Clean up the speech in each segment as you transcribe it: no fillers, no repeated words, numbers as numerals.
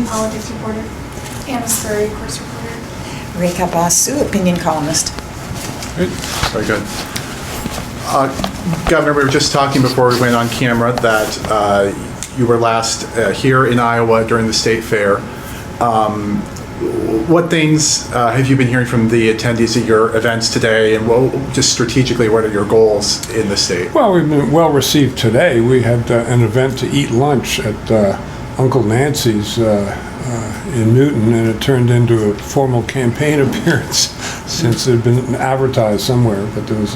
opinion politics reporter. Anna Spurry, course reporter. Rekha Basu, opinion columnist. Great. Very good. Governor, we were just talking before we went on camera that you were last here in Iowa during the state fair. What things have you been hearing from the attendees at your events today, and just strategically, what are your goals in the state? Well, we've been well received today. We had an event to eat lunch at Uncle Nancy's in Newton, and it turned into a formal campaign appearance since it had been advertised somewhere. But there was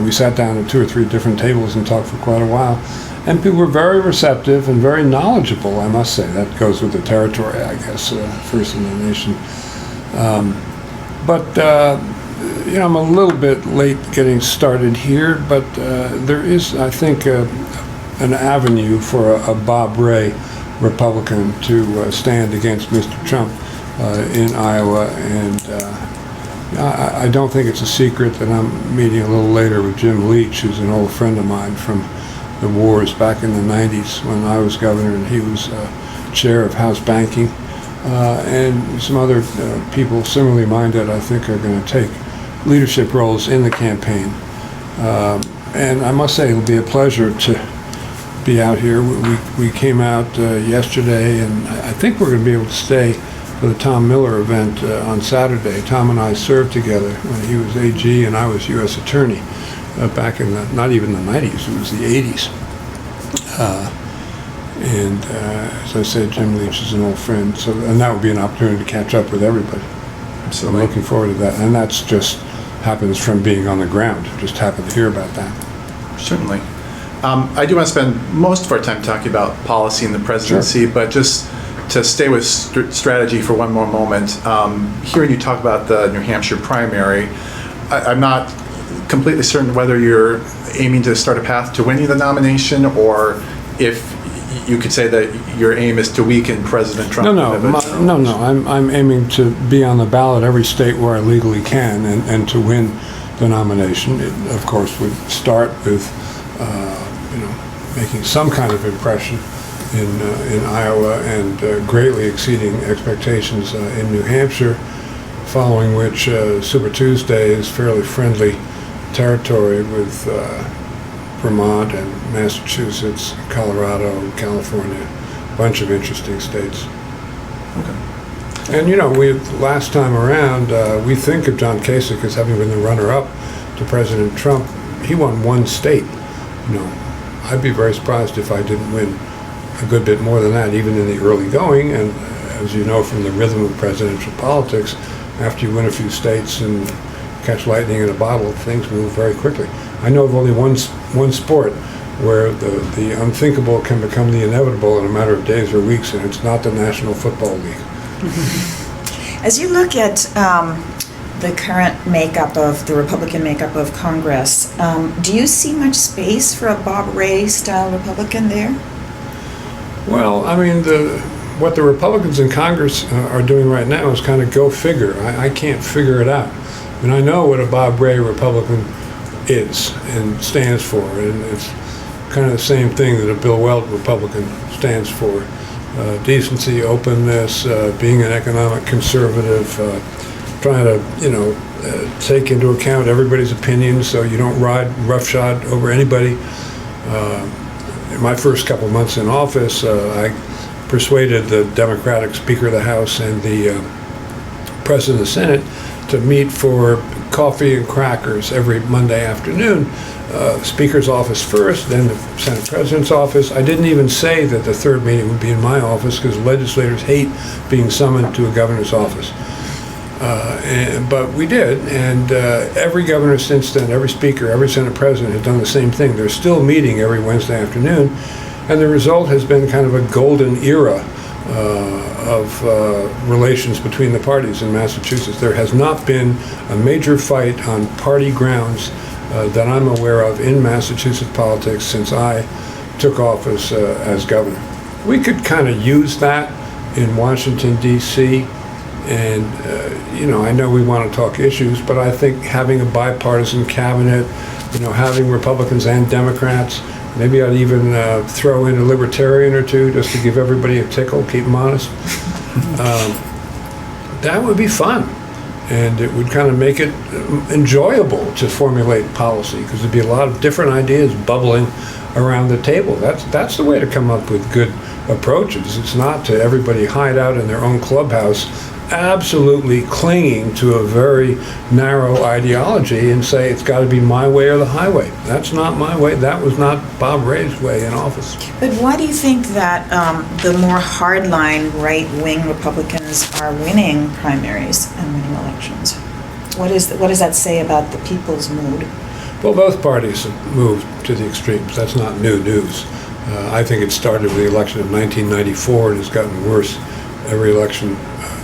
we sat down at 2 or 3 different tables and talked for quite a while. And people were very receptive and very knowledgeable, I must say. That goes with the territory, I guess, first in the nation. I'm a little bit late getting started here, but there is, I think, an avenue for a Bob Ray Republican to stand against Mr. Trump in Iowa. And I don't think it's a secret that I'm meeting a little later with Jim Leach, who's an old friend of mine from the wars back in the 90s when I was governor and he was chair of House Banking, and some other people similarly minded, I think, are going to take leadership roles in the campaign. And I must say, it'll be a pleasure to be out here. We came out yesterday, and I think we're going to be able to stay for the Tom Miller event on Saturday. Tom and I served together when he was AG and I was U.S. Attorney. Back in not even the 90s, it was the 80s. As I said, Jim Leach is an old friend, and that would be an opportunity to catch up with everybody. So I'm looking forward to that, and that's just happens from being on the ground. Just happened to hear about that. Certainly. I do want to spend most of our time talking about policy in the presidency, Sure. But just to stay with strategy for one more moment, hearing you talk about the New Hampshire primary, I'm not completely certain whether you're aiming to start a path to winning the nomination, or if you could say that your aim is to weaken President Trump. No. I'm aiming to be on the ballot every state where I legally can, and to win the nomination. It, of course, would start with making some kind of impression in Iowa and greatly exceeding expectations in New Hampshire. Following which, Super Tuesday is fairly friendly territory with Vermont and Massachusetts, Colorado, California, a bunch of interesting states. Okay. And last time around, we think of John Kasich as having been the runner-up to President Trump. He won one state. I'd be very surprised if I didn't win a good bit more than that, even in the early going. And as you know from the rhythm of presidential politics, after you win a few states and catch lightning in a bottle, things move very quickly. I know of only one sport where the unthinkable can become the inevitable in a matter of days or weeks, and it's not the National Football League. As you look at the current makeup of the Republican makeup of Congress, do you see much space for a Bob Ray style Republican there? Well, I mean, what the Republicans in Congress are doing right now is kind of go figure. I can't figure it out. And I know what a Bob Ray Republican is and stands for, and it's kind of the same thing that a Bill Weld Republican stands for. Decency, openness, being an economic conservative, trying to take into account everybody's opinions so you don't ride roughshod over anybody. In my first couple of months in office, I persuaded the Democratic Speaker of the House and the President of the Senate to meet for coffee and crackers every Monday afternoon. Speaker's office first, then the Senate President's office. I didn't even say that the third meeting would be in my office because legislators hate being summoned to a governor's office. But we did, and every governor since then, every speaker, every Senate President has done the same thing. They're still meeting every Wednesday afternoon, and the result has been kind of a golden era of relations between the parties in Massachusetts. There has not been a major fight on party grounds that I'm aware of in Massachusetts politics since I took office as governor. We could kind of use that in Washington, D.C., and I know we want to talk issues, but I think having a bipartisan cabinet, having Republicans and Democrats Maybe I'd even throw in a libertarian or two just to give everybody a tickle, keep them honest. That would be fun. And it would kind of make it enjoyable to formulate policy, because there'd be a lot of different ideas bubbling around the table. That's the way to come up with good approaches. It's not to everybody hide out in their own clubhouse, absolutely clinging to a very narrow ideology and say it's got to be my way or the highway. That's not my way. That was not Bob Ray's way in office. But why do you think that the more hardline right-wing Republicans are winning primaries and winning elections? What does that say about the people's mood? Well, both parties have moved to the extremes. That's not new news. I think it started with the election of 1994 and has gotten worse every election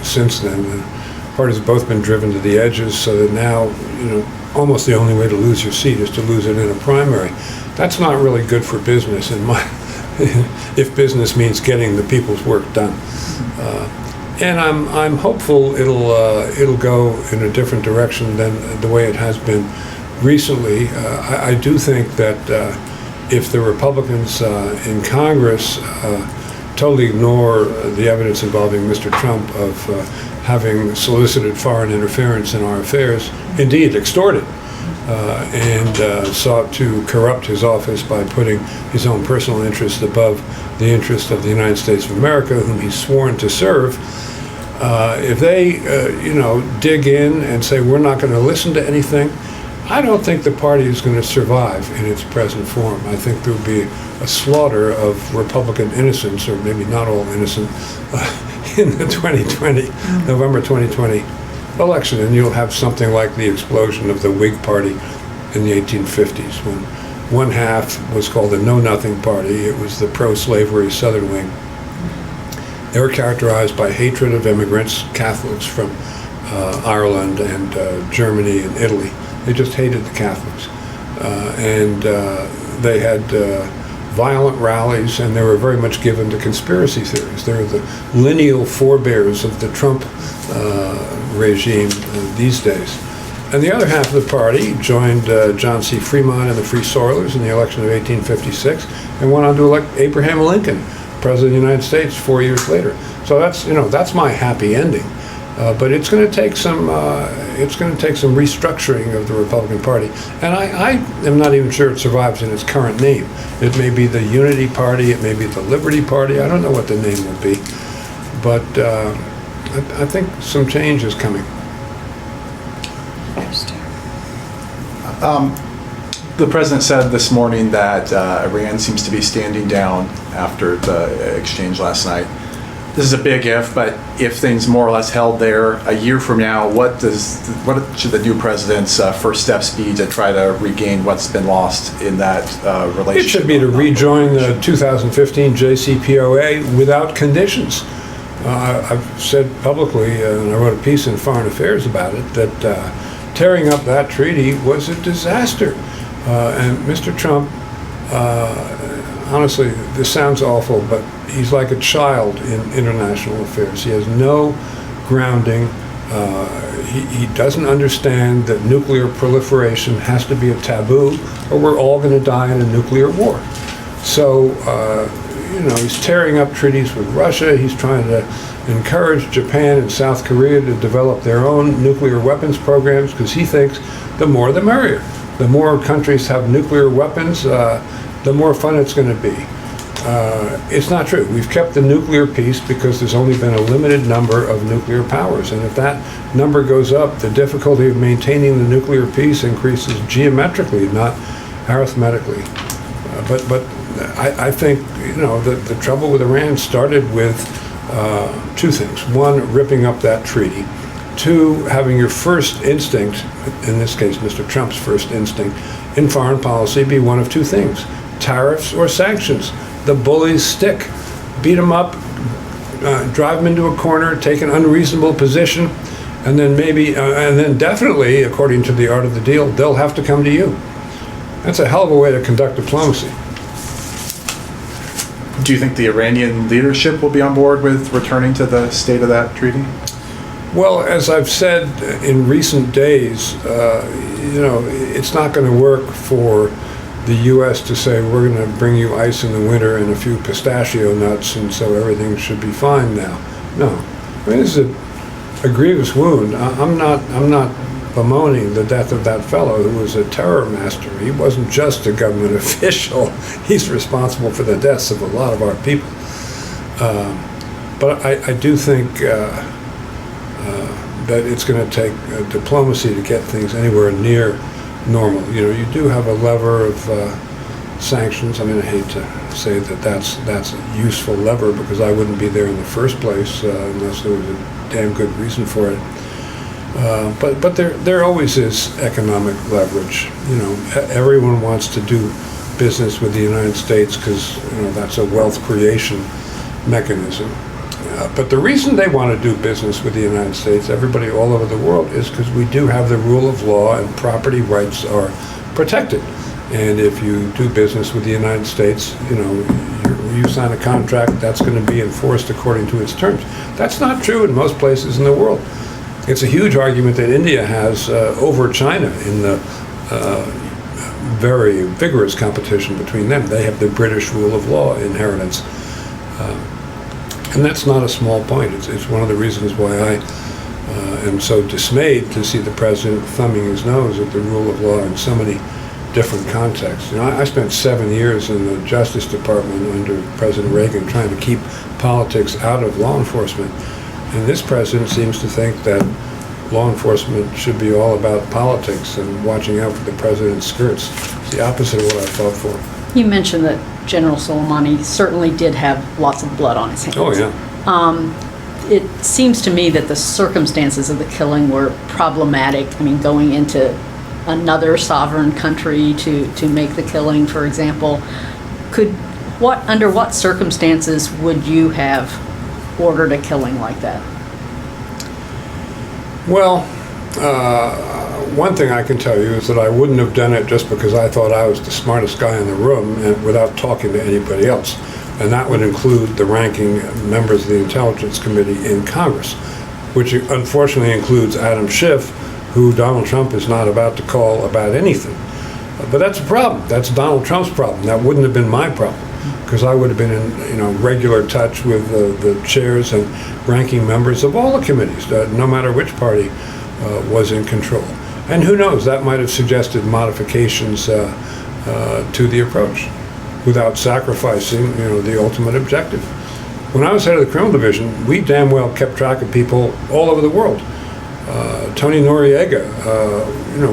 since then. The parties have both been driven to the edges, so that now, almost the only way to lose your seat is to lose it in a primary. That's not really good for business, if business means getting the people's work done. And I'm hopeful it'll go in a different direction than the way it has been recently. I do think that if the Republicans in Congress totally ignore the evidence involving Mr. Trump of having solicited foreign interference in our affairs, indeed extorted, and sought to corrupt his office by putting his own personal interest above the interest of the United States of America, whom he's sworn to serve. If they, dig in and say we're not going to listen to anything, I don't think the party is going to survive in its present form. I think there will be a slaughter of Republican innocents, or maybe not all innocent, in the 2020, November 2020 election, and you'll have something like the explosion of the Whig Party in the 1850s, when one half was called the Know-Nothing Party. It was the pro-slavery Southern wing. They were characterized by hatred of immigrants, Catholics from Ireland and Germany and Italy. They just hated the Catholics. And they had violent rallies, and they were very much given to conspiracy theories. They're the lineal forebears of the Trump regime these days. And the other half of the party joined John C. Fremont and the Free Soilers in the election of 1856 and went on to elect Abraham Lincoln President of the United States 4 years later. So that's my happy ending. But it's going to take some restructuring of the Republican Party, and I am not even sure it survives in its current name. It may be the Unity Party, it may be the Liberty Party. I don't know what the name will be, but I think some change is coming. Interesting. The president said this morning that Iran seems to be standing down after the exchange last night. This is a big if, but if things more or less held there a year from now, what should the new president's first steps be to try to regain what's been lost in that relationship? It should be to rejoin the 2015 JCPOA without conditions. I've said publicly, and I wrote a piece in Foreign Affairs about it, that tearing up that treaty was a disaster. And Mr. Trump, honestly, this sounds awful, but he's like a child in international affairs. He has no grounding. He doesn't understand that nuclear proliferation has to be a taboo, or we're all going to die in a nuclear war. So, he's tearing up treaties with Russia. He's trying to encourage Japan and South Korea to develop their own nuclear weapons programs, because he thinks the more the merrier. The more countries have nuclear weapons, the more fun it's going to be. It's not true. We've kept the nuclear peace because there's only been a limited number of nuclear powers. And if that number goes up, the difficulty of maintaining the nuclear peace increases geometrically, not arithmetically. But I think, the trouble with Iran started with two things. One, ripping up that treaty. Two, having your first instinct, in this case Mr. Trump's first instinct, in foreign policy be one of two things: tariffs or sanctions. The bullies stick. Beat them up, drive them into a corner, take an unreasonable position, and then definitely, according to the art of the deal, they'll have to come to you. That's a hell of a way to conduct diplomacy. Do you think the Iranian leadership will be on board with returning to the state of that treaty? Well, as I've said in recent days, it's not going to work for the the U.S. to say, we're going to bring you ice in the winter and a few pistachio nuts, and so everything should be fine now. No. I mean, this is a grievous wound. I'm not bemoaning the death of that fellow who was a terror master. He wasn't just a government official. He's responsible for the deaths of a lot of our people. But I do think that it's going to take diplomacy to get things anywhere near normal. You know, you do have a lever of sanctions. I mean, I hate to say that that's a useful lever, because I wouldn't be there in the first place unless there was a damn good reason for it. But there always is economic leverage. You know, everyone wants to do business with the United States because, you know, that's a wealth creation mechanism. But the reason they want to do business with the United States, everybody all over the world, is because we do have the rule of law and property rights are protected. And if you do business with the United States, you know, you sign a contract, that's going to be enforced according to its terms. That's not true in most places in the world. It's a huge argument that India has over China in the very vigorous competition between them. They have the British rule of law inheritance. And that's not a small point. It's one of the reasons why I am so dismayed to see the president thumbing his nose at the rule of law in so many different contexts. You know, I spent 7 years in the Justice Department under President Reagan trying to keep politics out of law enforcement. And this president seems to think that law enforcement should be all about politics and watching out for the president's skirts. It's the opposite of what I fought for. You mentioned that General Soleimani certainly did have lots of blood on his hands. Oh, yeah. It seems to me that the circumstances of the killing were problematic. I mean, going into another sovereign country to make the killing, for example. Under what circumstances would you have ordered a killing like that? Well, one thing I can tell you is that I wouldn't have done it just because I thought I was the smartest guy in the room and without talking to anybody else. And that would include the ranking members of the Intelligence Committee in Congress, which unfortunately includes Adam Schiff, who Donald Trump is not about to call about anything. But that's a problem. That's Donald Trump's problem. That wouldn't have been my problem, because I would have been in regular touch with the chairs and ranking members of all the committees, no matter which party was in control. And who knows, that might have suggested modifications to the approach without sacrificing, the ultimate objective. When I was head of the criminal division, we damn well kept track of people all over the world. Tony Noriega,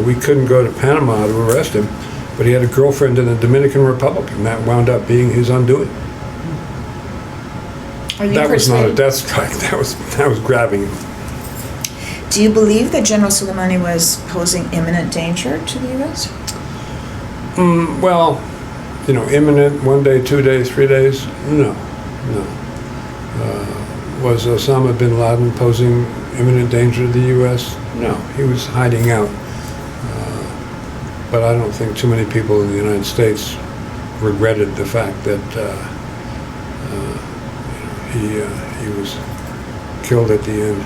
we couldn't go to Panama to arrest him, but he had a girlfriend in the Dominican Republic, and that wound up being his undoing. That was not a death strike. That was grabbing him. Do you believe that General Soleimani was posing imminent danger to the U.S.? Well, imminent, 1 day, 2 days, 3 days? No. Was Osama bin Laden posing imminent danger to the U.S.? No, he was hiding out. But I don't think too many people in the United States regretted the fact that he was killed at the end.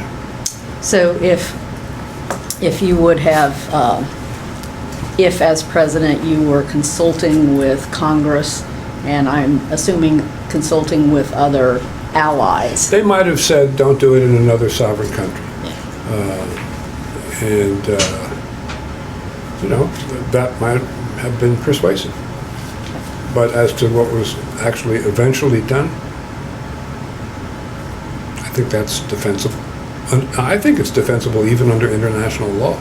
So if you would have, if as president you were consulting with Congress, and I'm assuming consulting with other allies. They might have said, don't do it in another sovereign country. That might have been persuasive. But as to what was actually eventually done, I think that's defensible. I think it's defensible even under international law.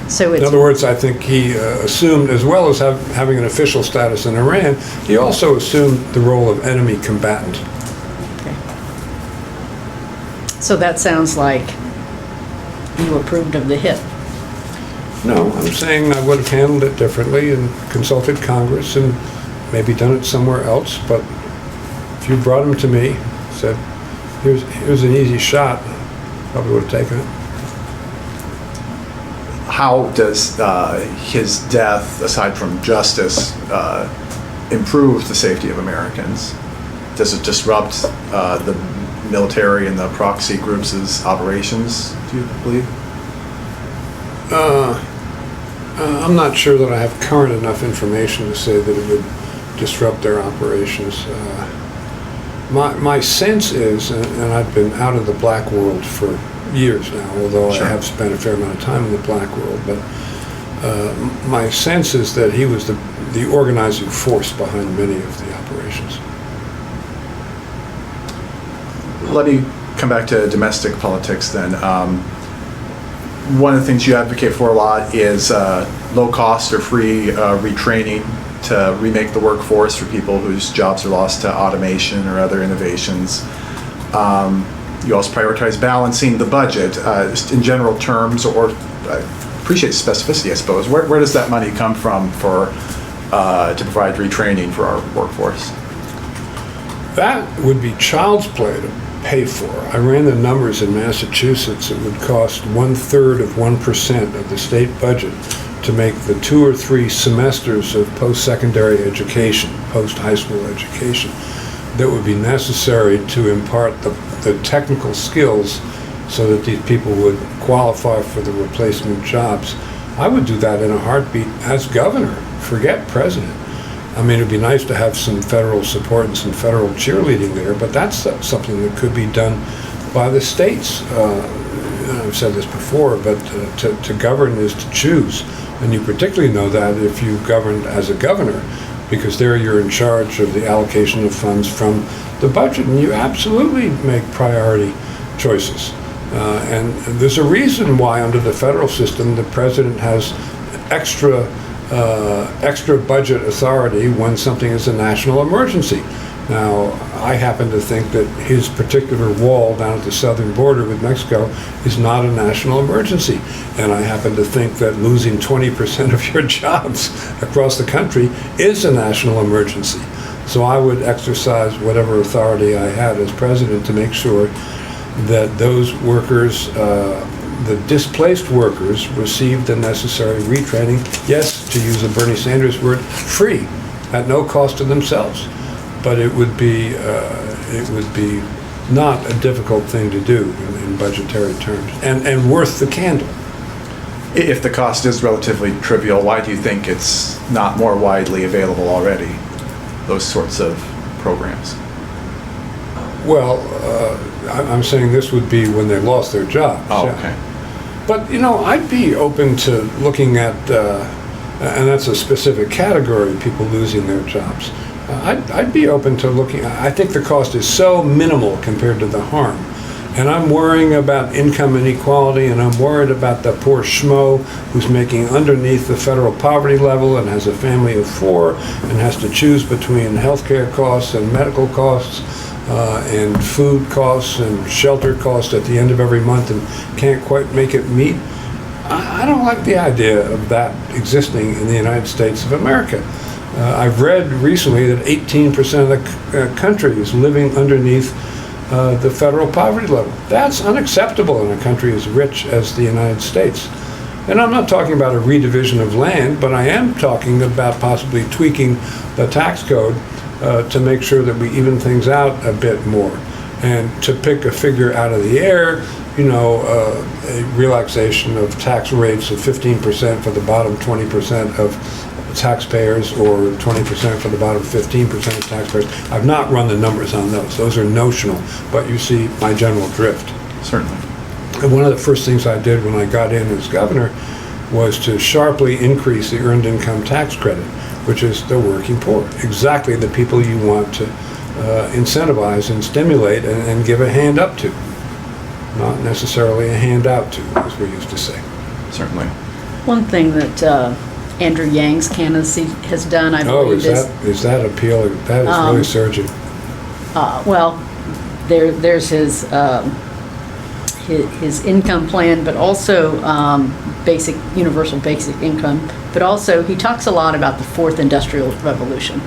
So in other words, I think he assumed, as well as having an official status in Iran, he also assumed the role of enemy combatant. Okay. So that sounds like you approved of the hit. No, I'm saying I would have handled it differently and consulted Congress and maybe done it somewhere else. But if you brought him to me, said, here's an easy shot, probably would have taken it. How does his death, aside from justice, improve the safety of Americans? Does it disrupt the military and the proxy groups' operations, do you believe? I'm not sure that I have current enough information to say that it would disrupt their operations. My sense is, and I've been out of the black world for years now, although Sure. I have spent a fair amount of time in the black world, but my sense is that he was the organizing force behind many of the operations. Let me come back to domestic politics then. One of the things you advocate for a lot is low cost or free retraining to remake the workforce for people whose jobs are lost to automation or other innovations. You also prioritize balancing the budget, just in general terms, or I appreciate specificity, I suppose. Where does that money come from for to provide retraining for our workforce? That would be child's play to pay for. I ran the numbers in Massachusetts. It would cost 1/3 of 1% of the state budget to make the 2 or 3 semesters of post-secondary education, post-high school education, that would be necessary to impart the technical skills so that these people would qualify for the replacement jobs. I would do that in a heartbeat as governor. Forget president. I mean, it'd be nice to have some federal support and some federal cheerleading there, but that's something that could be done by the states. I've said this before, but to govern is to choose. And you particularly know that if you governed as a governor, because there you're in charge of the allocation of funds from the budget, and you absolutely make priority choices. And there's a reason why under the federal system the president has extra budget authority when something is a national emergency. Now, I happen to think that his particular wall down at the southern border with Mexico is not a national emergency. And I happen to think that losing 20% of your jobs across the country is a national emergency. So I would exercise whatever authority I had as president to make sure that those workers, the displaced workers, received the necessary retraining, yes, to use a Bernie Sanders word, free, at no cost to themselves. But it would be not a difficult thing to do in budgetary terms, and worth the candle. If the cost is relatively trivial, why do you think it's not more widely available already, those sorts of programs? Well, I'm saying this would be when they lost their jobs. Oh, yeah. okay. But, I'd be open to looking at, and that's a specific category, people losing their jobs. I'd be open to looking, I think the cost is so minimal compared to the harm. And I'm worrying about income inequality, and I'm worried about the poor schmo who's making underneath the federal poverty level and has a family of 4 and has to choose between healthcare costs and medical costs and food costs and shelter costs at the end of every month and can't quite make it meet. I don't like the idea of that existing in the United States of America. I've read recently that 18% of the country is living underneath the federal poverty level. That's unacceptable in a country as rich as the United States. And I'm not talking about a redivision of land, but I am talking about possibly tweaking the tax code to make sure that we even things out a bit more. And to pick a figure out of the air, a relaxation of tax rates of 15% for the bottom 20% of taxpayers, or 20% for the bottom 15% of taxpayers. I've not run the numbers on those. Those are notional, but you see my general drift. Certainly. And one of the first things I did when I got in as governor was to sharply increase the earned income tax credit, which is the working poor, exactly the people you want to incentivize and stimulate and give a hand up to, not necessarily a hand out to, as we used to say. Certainly. One thing that Andrew Yang's candidacy has done, I believe, is that appealing? That is really surging. Well, there's his income plan, but also universal basic income. But also, he talks a lot about the fourth industrial revolution,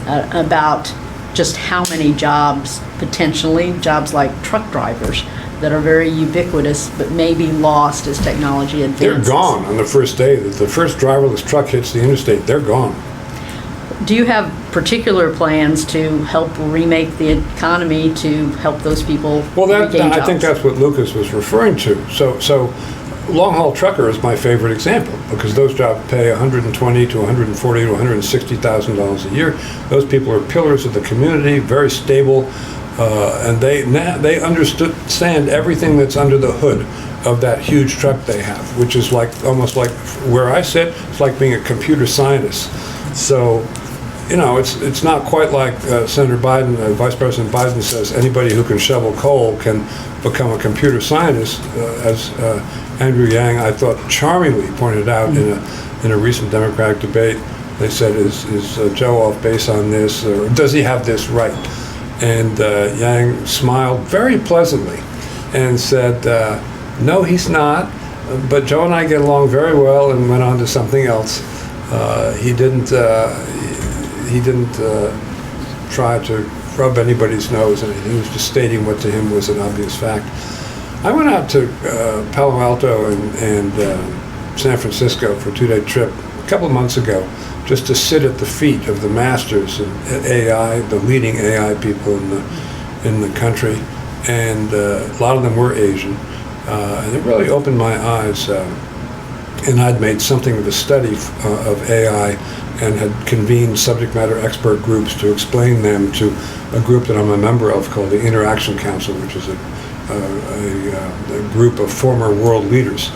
about just how many jobs, potentially, jobs like truck drivers, that are very ubiquitous, but may be lost as technology advances. They're gone on the first day that the first driverless truck hits the interstate. They're gone. Do you have particular plans to help remake the economy to help those people Well, regain jobs? I think that's what Lucas was referring to. So long-haul trucker is my favorite example because those jobs pay $120,000 to $140,000 to $160,000 a year. Those people are pillars of the community, very stable, and they understand everything that's under the hood of that huge truck they have, which is like almost like where I sit. It's like being a computer scientist. So, you know, it's not quite like Senator Biden, Vice President Biden says anybody who can shovel coal can become a computer scientist, as Andrew Yang, I thought, charmingly pointed out in a recent Democratic debate. They said, is Joe off base on this, or does he have this right? And Yang smiled very pleasantly and said, no, he's not, but Joe and I get along very well, and went on to something else. He didn't try to rub anybody's nose, and he was just stating what to him was an obvious fact. I went out to Palo Alto and San Francisco for a 2-day trip a couple of months ago, just to sit at the feet of the masters at AI, the leading AI people in the country, and a lot of them were Asian, and it really opened my eyes. And I'd made something of a study of AI and had convened subject matter expert groups to explain them to a group that I'm a member of called the Interaction Council, which is a group of former world leaders.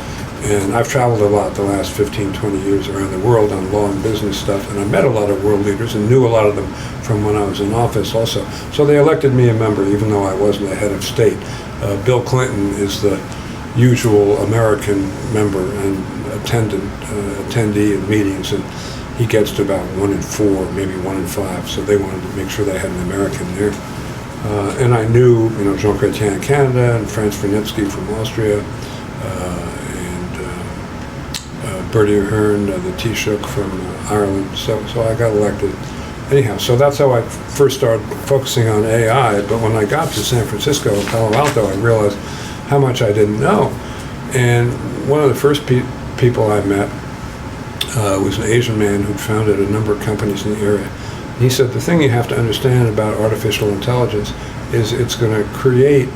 And I've traveled a lot the last 15, 20 years around the world on law and business stuff, and I met a lot of world leaders and knew a lot of them from when I was in office also. So they elected me a member, even though I wasn't a head of state. Bill Clinton is the usual American member and attendee of meetings, and he gets to about 1 in 4, maybe 1 in 5. So they wanted to make sure they had an American there. And I knew, Jean Chrétien in Canada and Franz Wernicke from Austria, and Bertie Ahern, the Taoiseach from Ireland. So I got elected. Anyhow, so that's how I first started focusing on AI. But when I got to San Francisco and Palo Alto, I realized how much I didn't know. And one of the first people I met was an Asian man who'd founded a number of companies in the area. And he said, the thing you have to understand about artificial intelligence is it's going to create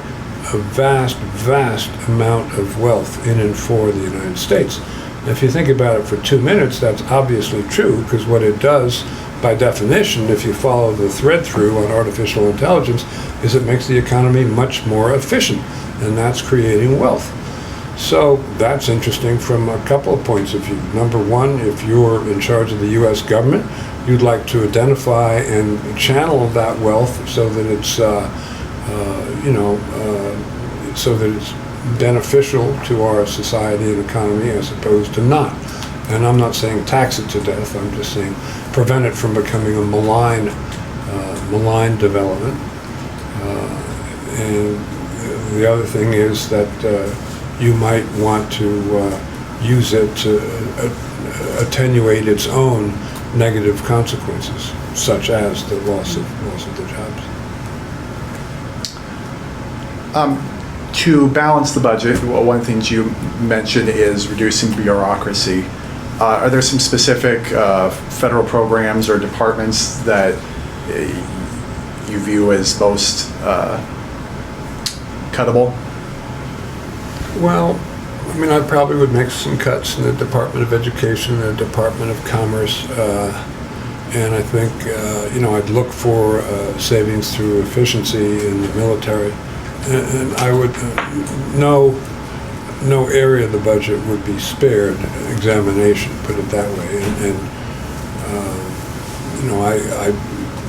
a vast, vast amount of wealth in and for the United States. And if you think about it for 2 minutes, that's obviously true, because what it does, by definition, if you follow the thread through on artificial intelligence, is it makes the economy much more efficient, and that's creating wealth. So that's interesting from a couple of points of view. Number one, if you're in charge of the U.S. government, you'd like to identify and channel that wealth so that it's, so that it's beneficial to our society and economy as opposed to not. And I'm not saying tax it to death. I'm just saying prevent it from becoming a malign development. And the other thing is that you might want to use it to attenuate its own negative consequences, such as the loss of the jobs. To balance the budget, one of the things you mentioned is reducing bureaucracy. Are there some specific federal programs or departments that you view as most cuttable? Well, I mean, I probably would make some cuts in the Department of Education, the Department of Commerce, and I think, I'd look for savings through efficiency in the military. And I would, no area of the budget would be spared examination, put it that way. I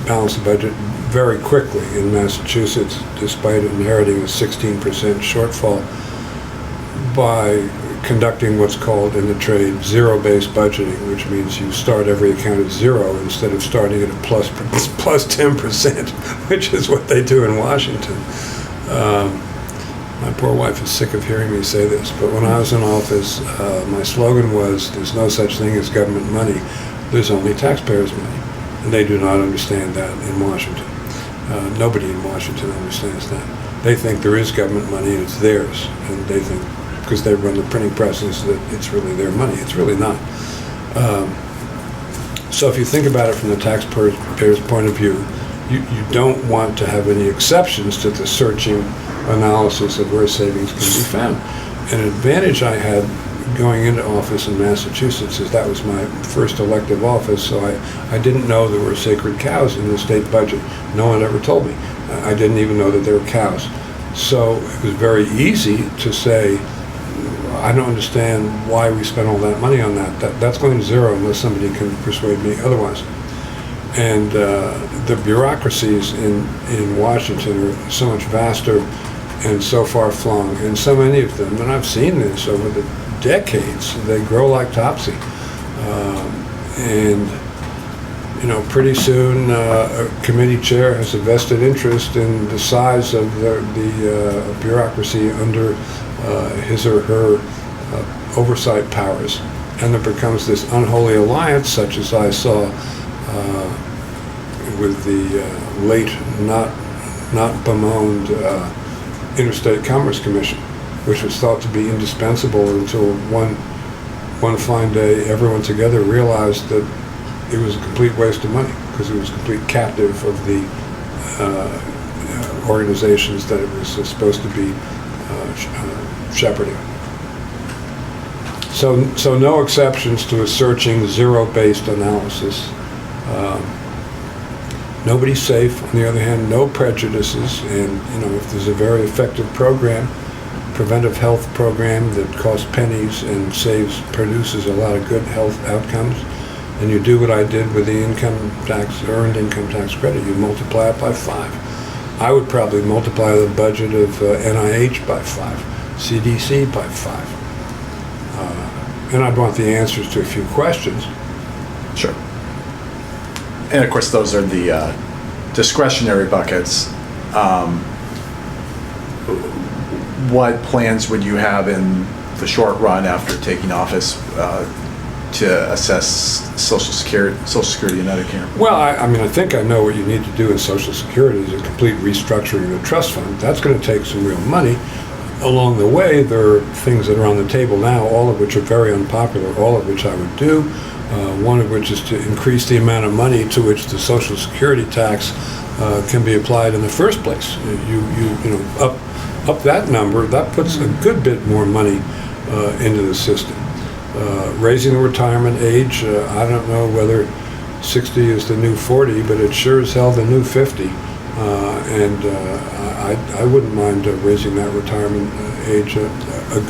balanced the budget very quickly in Massachusetts, despite inheriting a 16% shortfall, by conducting what's called in the trade zero-based budgeting, which means you start every account at zero instead of starting at a plus 10%, which is what they do in Washington. My poor wife is sick of hearing me say this, but when I was in office, my slogan was, there's no such thing as government money, there's only taxpayers' money. And they do not understand that in Washington. Nobody in Washington understands that. They think there is government money and it's theirs, and they think, because they run the printing presses, that it's really their money. It's really not. So if you think about it from the taxpayer's point of view, you don't want to have any exceptions to the searching analysis of where savings can be found. an advantage I had going into office in Massachusetts is that was my first elective office, so I didn't know there were sacred cows in the state budget. No one ever told me. I didn't even know that there were cows. So it was very easy to say, I don't understand why we spent all that money on that. That's going to zero unless somebody can persuade me otherwise. And the bureaucracies in Washington are so much vaster and so far-flung, and so many of them, and I've seen this over the decades, they grow like topsy. And pretty soon a committee chair has a vested interest in the size of the bureaucracy under his or her oversight powers. And there becomes this unholy alliance, such as I saw with the late, not bemoaned Interstate Commerce Commission, which was thought to be indispensable until one fine day everyone together realized that it was a complete waste of money because it was a complete captive of the organizations that it was supposed to be shepherding. So no exceptions to a searching, zero-based analysis. Nobody's safe. On the other hand, no prejudices. And if there's a very effective program, preventive health program that costs pennies and produces a lot of good health outcomes, and you do what I did with the earned income tax credit, you multiply it by 5. I would probably multiply the budget of NIH by 5, CDC by 5. And I'd want the answers to a few questions. Sure. And of course, those are the discretionary buckets. What plans would you have in the short run after taking office to assess Social Security and Medicare? Well, I think I know what you need to do in Social Security is a complete restructuring of the trust fund. That's going to take some real money. Along the way, there are things that are on the table now, all of which are very unpopular, all of which I would do. One of which is to increase the amount of money to which the Social Security tax can be applied in the first place. Up that number, that puts a good bit more money into the system. Raising the retirement age, I don't know whether 60 is the new 40, but it sure as hell the new 50. I wouldn't mind raising that retirement age a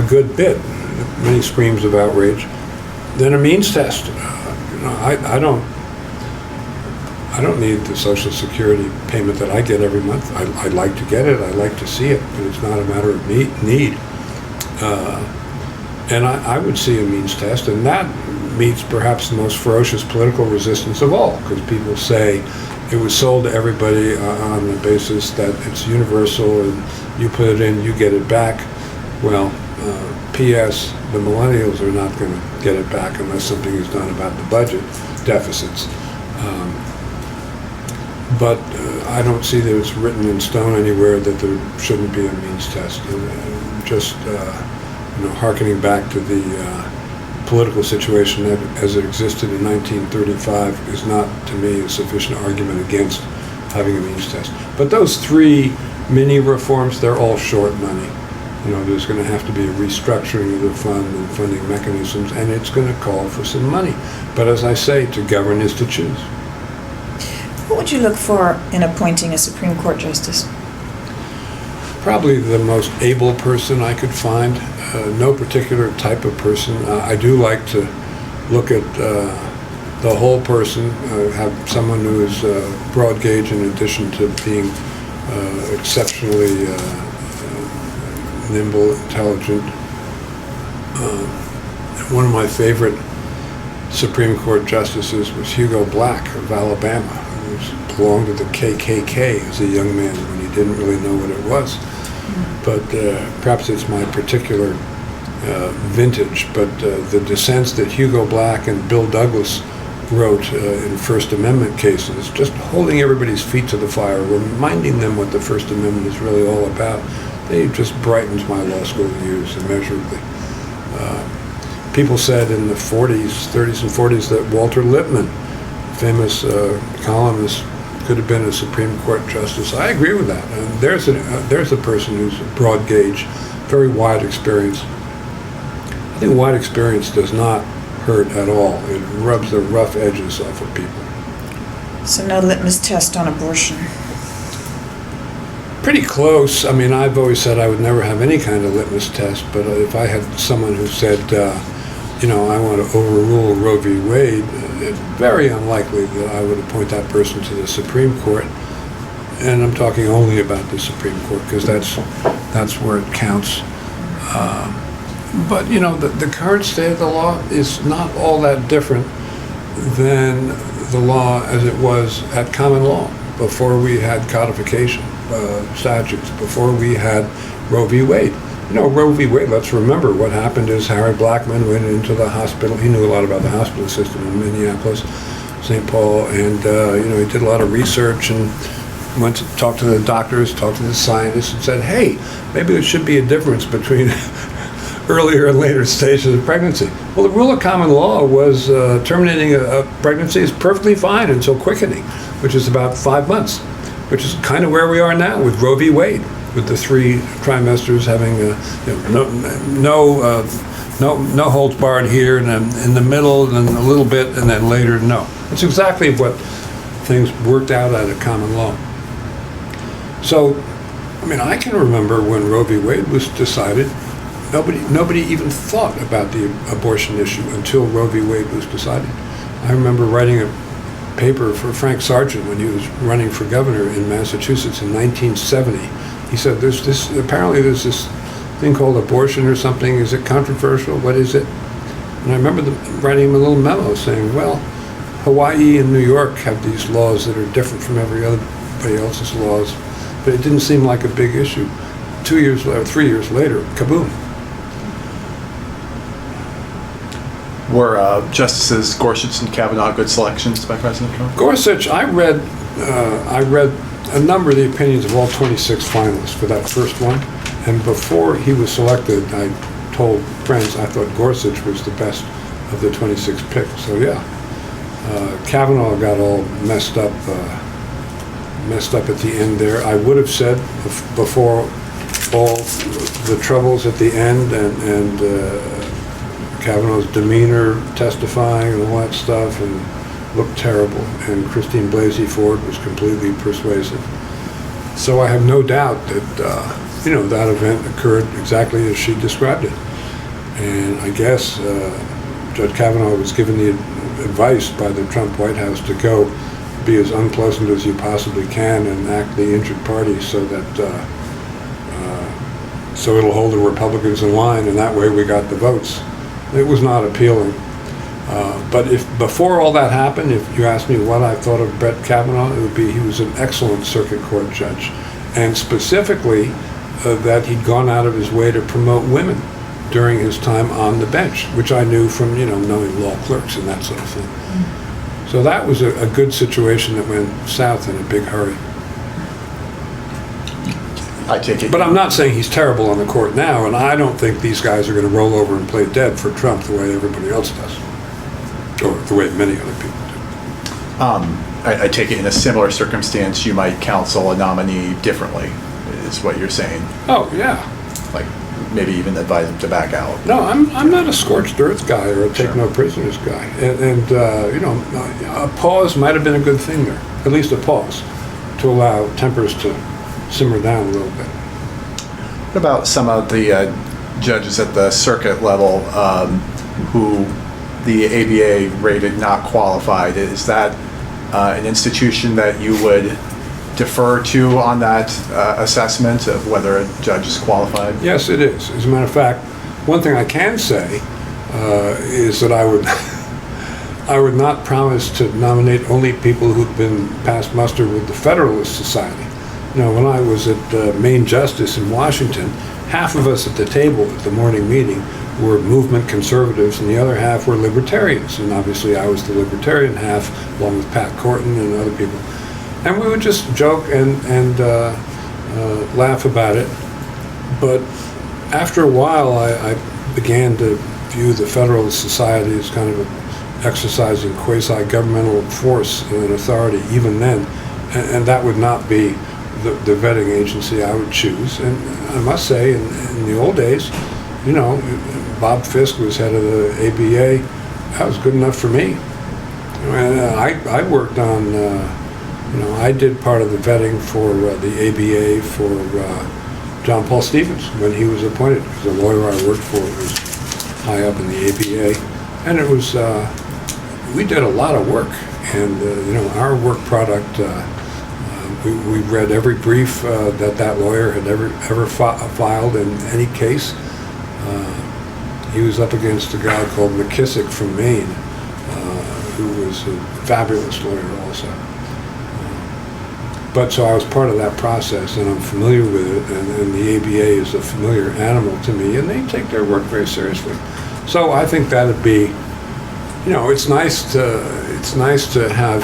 good bit. Many screams of outrage. Then a means test. I don't need the Social Security payment that I get every month. I'd like to get it. I'd like to see it, but it's not a matter of need. And I would see a means test, and that meets perhaps the most ferocious political resistance of all, because people say it was sold to everybody on the basis that it's universal and you put it in, you get it back. Well, P.S. the millennials are not going to get it back unless something is done about the budget deficits. But I don't see that it's written in stone anywhere that there shouldn't be a means test. Just hearkening back to the political situation as it existed in 1935 is not, to me, a sufficient argument against having a means test. But those 3 mini reforms, they're all short money. There's going to have to be a restructuring of the fund and funding mechanisms, and it's going to call for some money. But as I say, to govern is to choose. What would you look for in appointing a Supreme Court justice? Probably the most able person I could find. No particular type of person. I do like to look at the whole person, have someone who is broad gauge in addition to being exceptionally nimble, intelligent. One of my favorite Supreme Court justices was Hugo Black of Alabama, who belonged to the KKK as a young man when he didn't really know what it was. But perhaps it's my particular vintage, but the dissents that Hugo Black and Bill Douglas wrote in First Amendment cases, just holding everybody's feet to the fire, reminding them what the First Amendment is really all about, they just brightened my law school years immeasurably. People said in the 30s and 40s that Walter Lippmann, famous columnist, could have been a Supreme Court justice. I agree with that. And there's a person who's broad gauge, very wide experience. I think wide experience does not hurt at all. It rubs the rough edges off of people. So no litmus test on abortion. Pretty close. I mean, I've always said I would never have any kind of litmus test, but if I had someone who said, I want to overrule Roe v. Wade, it's very unlikely that I would appoint that person to the Supreme Court. And I'm talking only about the Supreme Court because that's where it counts. But the current state of the law is not all that different than the law as it was at common law before we had codification statutes, before we had Roe v. Wade. Roe v. Wade, let's remember what happened is Harry Blackmun went into the hospital. He knew a lot about the hospital system in Minneapolis, St. Paul, and he did a lot of research and went to talk to the doctors, talked to the scientists, and said, hey, maybe there should be a difference between earlier and later stages of pregnancy. Well, the rule of common law was terminating a pregnancy is perfectly fine until quickening, which is about 5 months, which is kind of where we are now with Roe v. Wade, with the 3 trimesters having no holds barred here, and then in the middle, and then a little bit, and then later, no. It's exactly what things worked out at a common law. So, I can remember when Roe v. Wade was decided, nobody even thought about the abortion issue until Roe v. Wade was decided. I remember writing a paper for Frank Sargent when he was running for governor in Massachusetts in 1970. He said, apparently there's this thing called abortion or something. Is it controversial? What is it? And I remember writing him a little memo saying, well, Hawaii and New York have these laws that are different from everybody else's laws, but it didn't seem like a big issue. 2 years later, 3 years later, kaboom. Were Justices Gorsuch and Kavanaugh good selections by President Trump? Gorsuch, I read a number of the opinions of all 26 finalists for that first one, and before he was selected, I told friends I thought Gorsuch was the best of the 26 picks. So yeah, Kavanaugh got all messed up at the end there. I would have said before all the troubles at the end and Kavanaugh's demeanor testifying and all that stuff and looked terrible, and Christine Blasey Ford was completely persuasive. So I have no doubt that that event occurred exactly as she described it. And I guess Judge Kavanaugh was given the advice by the Trump White House to go be as unpleasant as you possibly can and act the injured party so that so it'll hold the Republicans in line, and that way we got the votes. It was not appealing. But if before all that happened, if you asked me what I thought of Brett Kavanaugh, it would be he was an excellent circuit court judge, and specifically that he'd gone out of his way to promote women during his time on the bench, which I knew from knowing law clerks and that sort of thing. So that was a good situation that went south in a big hurry. I take it. But I'm not saying he's terrible on the court now, and I don't think these guys are going to roll over and play dead for Trump the way everybody else does, or the way many other people do. I take it in a similar circumstance, you might counsel a nominee differently, is what you're saying. Oh, yeah. Like maybe even advise them to back out. No, I'm not a scorched earth guy or a take no prisoners guy. And a pause might have been a good thing there, at least a pause, to allow tempers to simmer down a little bit. What about some of the judges at the circuit level who the ABA rated not qualified? Is that an institution that you would defer to on that assessment of whether a judge is qualified? Yes, it is. As a matter of fact, one thing I can say is that I would not promise to nominate only people who've been past muster with the Federalist Society. When I was at Main Justice in Washington, half of us at the table at the morning meeting were movement conservatives, and the other half were libertarians. And obviously I was the libertarian half, along with Pat Corton and other people. And we would just joke and laugh about it. But after a while, I began to view the Federalist Society as kind of exercising quasi-governmental force and authority even then. And that would not be the vetting agency I would choose. And I must say, in the old days, you know, Bob Fisk was head of the ABA. That was good enough for me. I worked on, you know, I did part of the vetting for the ABA for John Paul Stevens when he was appointed, because the lawyer I worked for was high up in the ABA. And it was, we did a lot of work. And, you know, our work product, we read every brief that lawyer had ever filed in any case. He was up against a guy called McKissick from Maine, who was a fabulous lawyer also. But so I was part of that process, and I'm familiar with it, and the ABA is a familiar animal to me, and they take their work very seriously. So I think that'd be, you know, it's nice to have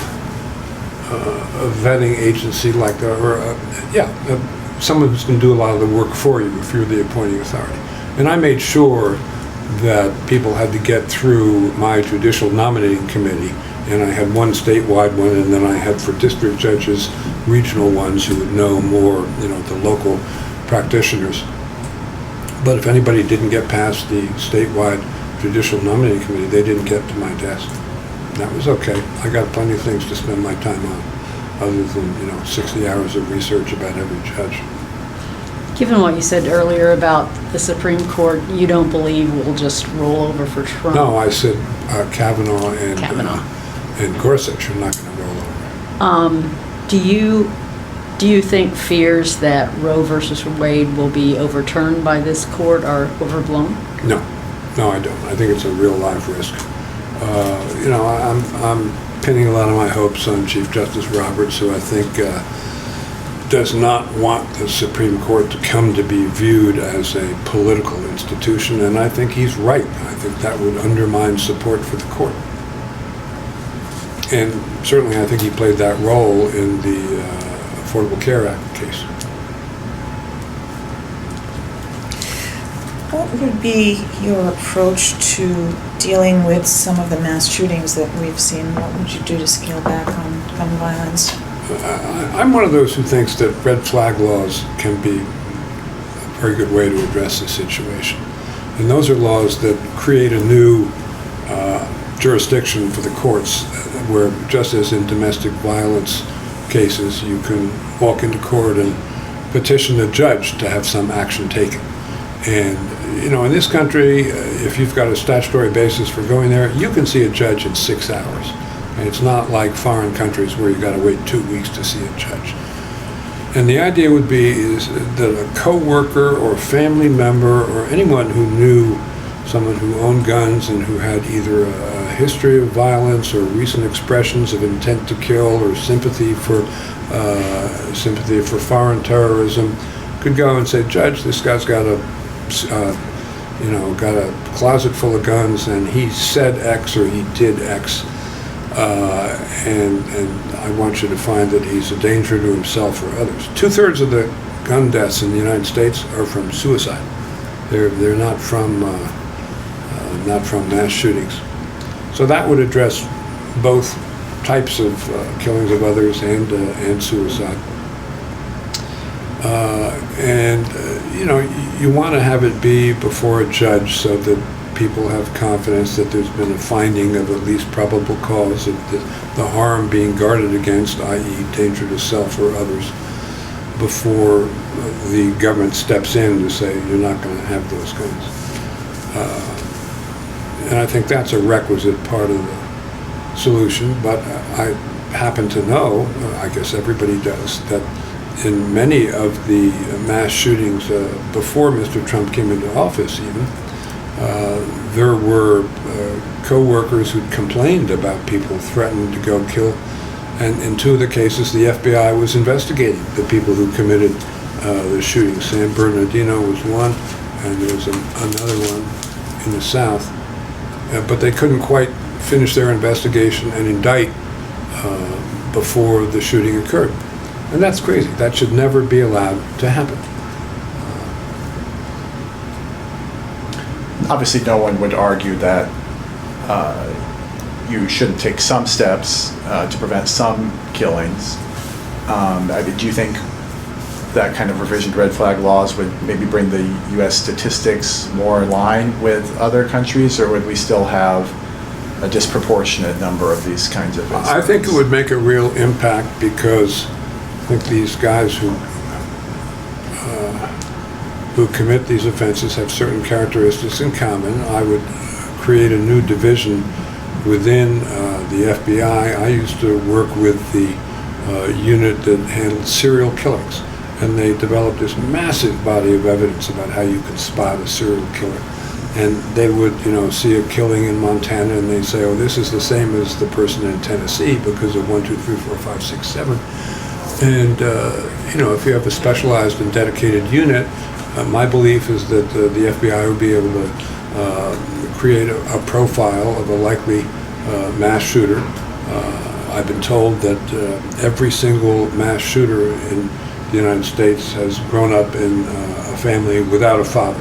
a vetting agency like that, or someone who's going to do a lot of the work for you if you're the appointing authority. And I made sure that people had to get through my judicial nominating committee, and I had one statewide one, and then I had for district judges regional ones who would know more, you know, the local practitioners. But if anybody didn't get past the statewide judicial nominating committee, they didn't get to my desk. That was okay. I got plenty of things to spend my time on, other than, you know, 60 hours of research about every judge. Given what you said earlier about the Supreme Court, you don't believe we'll just roll over for Trump? No, I said Kavanaugh and Gorsuch are not going to roll over. Do you think fears that Roe versus Wade will be overturned by this court are overblown? No, I don't. I think it's a real live risk. You know, I'm pinning a lot of my hopes on Chief Justice Roberts, who I think does not want the Supreme Court to come to be viewed as a political institution, and I think he's right. I think that would undermine support for the court. And certainly I think he played that role in the Affordable Care Act case. What would be your approach to dealing with some of the mass shootings that we've seen? What would you do to scale back on gun violence? I'm one of those who thinks that red flag laws can be a very good way to address the situation. And those are laws that create a new jurisdiction for the courts, where just as in domestic violence cases, you can walk into court and petition a judge to have some action taken. And, you know, in this country, if you've got a statutory basis for going there, you can see a judge in 6 hours. And it's not like foreign countries where you've got to wait 2 weeks to see a judge. And the idea would be is that a coworker or family member or anyone who knew someone who owned guns and who had either a history of violence or recent expressions of intent to kill or sympathy for foreign terrorism could go and say, Judge, this guy's got a closet full of guns and he said X or he did X. And I want you to find that he's a danger to himself or others. 2/3 of the gun deaths in the United States are from suicide. They're not from mass shootings. So that would address both types of killings of others and suicide. You know, you want to have it be before a judge so that people have confidence that there's been a finding of at least probable cause of the harm being guarded against, i.e. danger to self or others, before the government steps in to say you're not going to have those guns. And I think that's a requisite part of the solution, but I happen to know, I guess everybody does, that in many of the mass shootings before Mr. Trump came into office even, there were co-workers who complained about people threatening to go kill, and in 2 of the cases the FBI was investigating the people who committed the shooting. San Bernardino was one, and there was another one in the South, but they couldn't quite finish their investigation and indict before the shooting occurred. And that's crazy. That should never be allowed to happen. Obviously, no one would argue that you shouldn't take some steps to prevent some killings. Do you think that kind of revision to red flag laws would maybe bring the U.S. statistics more in line with other countries, or would we still have a disproportionate number of these kinds of incidents? I think it would make a real impact, because I think these guys who commit these offenses have certain characteristics in common. I would create a new division within the FBI. I used to work with the unit that handled serial killings, and they developed this massive body of evidence about how you can spot a serial killer. And they would, see a killing in Montana, and they'd say, oh, this is the same as the person in Tennessee because of 1, 2, 3, 4, 5, 6, 7. And, if you have a specialized and dedicated unit, my belief is that the FBI would be able to create a profile of a likely mass shooter. I've been told that every single mass shooter in the United States has grown up in a family without a father.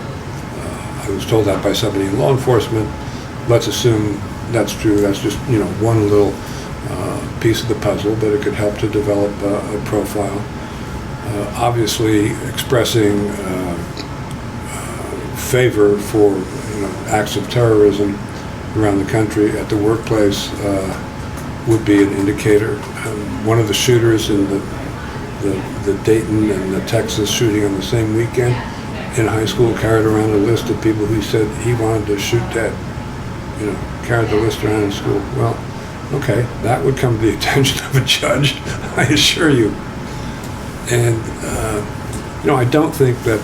I was told that by somebody in law enforcement. Let's assume that's true. That's just, one little piece of the puzzle, but it could help to develop a profile. Obviously, expressing favor for acts of terrorism around the country at the workplace would be an indicator. One of the shooters in the Dayton and the Texas shooting on the same weekend in high school carried around a list of people who said he wanted to shoot dead. Carried the list around in school. Well, okay, that would come to the attention of a judge, I assure you. And I don't think that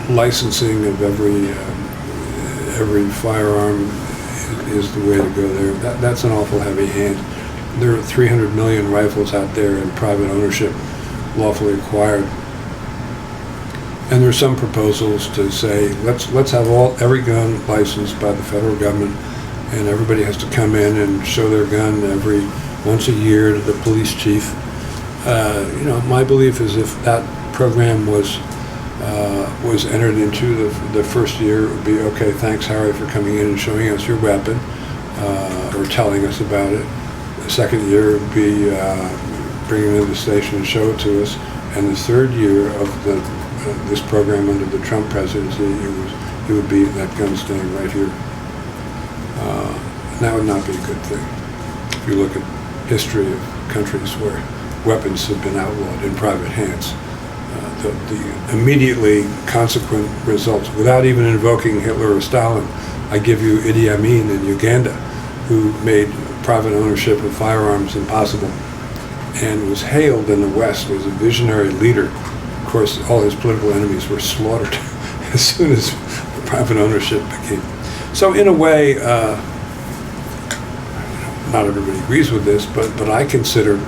licensing of every firearm is the way to go there. That's an awful heavy hand. There are 300 million rifles out there in private ownership, lawfully acquired. And there are some proposals to say, let's have every gun licensed by the federal government, and everybody has to come in and show their gun once a year to the police chief. My belief is if that program was entered into the first year, it would be, okay, thanks, Harry, for coming in and showing us your weapon, or telling us about it. The second year would be bringing it to the station and show it to us. And the third year of this program under the Trump presidency, it would be that gun staying right here. And that would not be a good thing. If you look at history of countries where weapons have been outlawed in private hands, the immediately consequent results, without even invoking Hitler or Stalin, I give you Idi Amin in Uganda, who made private ownership of firearms impossible and was hailed in the West as a visionary leader. Of course, all his political enemies were slaughtered as soon as private ownership became. So in a way, not everybody agrees with this, but I consider